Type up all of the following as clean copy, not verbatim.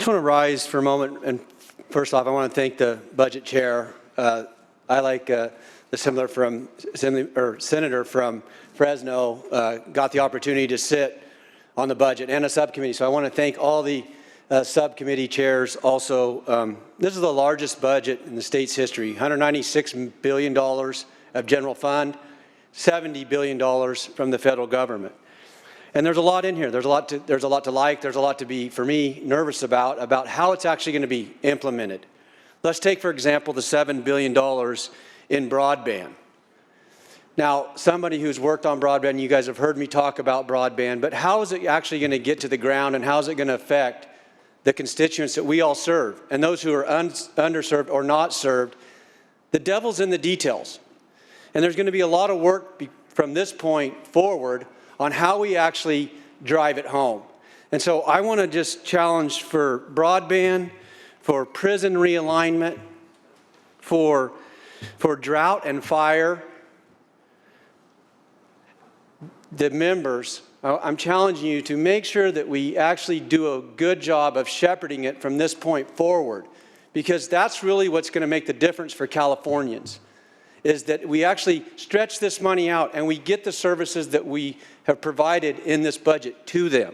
just want to rise for a moment, and first off, I want to thank the budget chair. I like the senator from Fresno got the opportunity to sit on the budget and a subcommittee. So I want to thank all the subcommittee chairs. Also, this is the largest budget in the state's history: $196 billion of general fund, $70 billion from the federal government. And there's a lot in here. There's a lot to like. There's a lot to be, for me, nervous about how it's actually going to be implemented. Let's take, for example, the $7 billion in broadband. Now, somebody who's worked on broadband, you guys have heard me talk about broadband, but how is it actually going to get to the ground, and how is it going to affect the constituents that we all serve, and those who are underserved or not served? The devil's in the details. And there's going to be a lot of work from this point forward on how we actually drive it home. And so I want to just challenge for broadband, for prison realignment, for drought and fire. The members, I'm challenging you to make sure that we actually do a good job of shepherding it from this point forward, because that's really what's going to make the difference for Californians, is that we actually stretch this money out and we get the services that we have provided in this budget to them.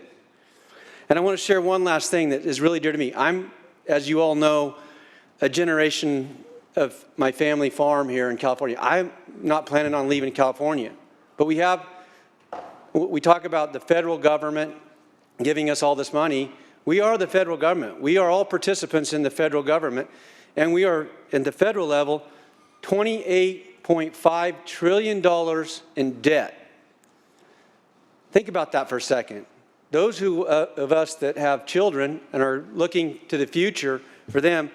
And I want to share one last thing that is really dear to me. I'm, as you all know, a generation of my family farm here in California. I'm not planning on leaving California, but we talk about the federal government giving us all this money. We are the federal government. We are all participants in the federal government, and we are, in the federal level, $28.5 trillion in debt. Think about that for a second. Those of us that have children and are looking to the future, for them,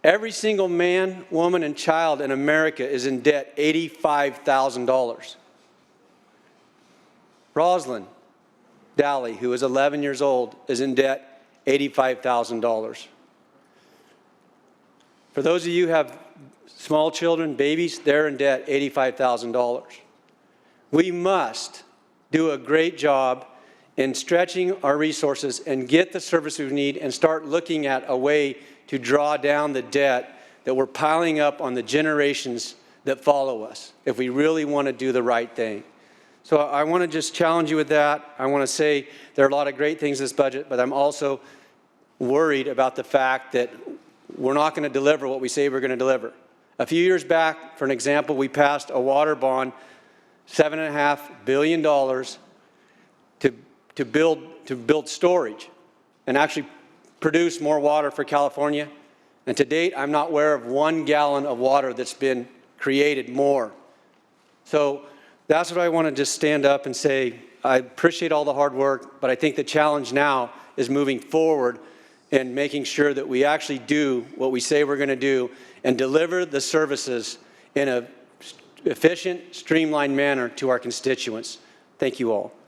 every single man, woman, and child in America is in debt $85,000. Rosalind Dahle, who is 11 years old, is in debt $85,000. For those of you who have small children, babies, they're in debt $85,000. We must do a great job in stretching our resources and get the services we need, and start looking at a way to draw down the debt that we're piling up on the generations that follow us, if we really want to do the right thing. So I want to just challenge you with that. I want to say there are a lot of great things in this budget, but I'm also worried about the fact that we're not going to deliver what we say we're going to deliver. A few years back, for an example, we passed a water bond, $7.5 billion to build storage and actually produce more water for California. And to date, I'm not aware of 1 gallon of water that's been created more. So that's what I want to just stand up and say. I appreciate all the hard work, but I think the challenge now is moving forward and making sure that we actually do what we say we're going to do and deliver the services in an efficient, streamlined manner to our constituents. Thank you all.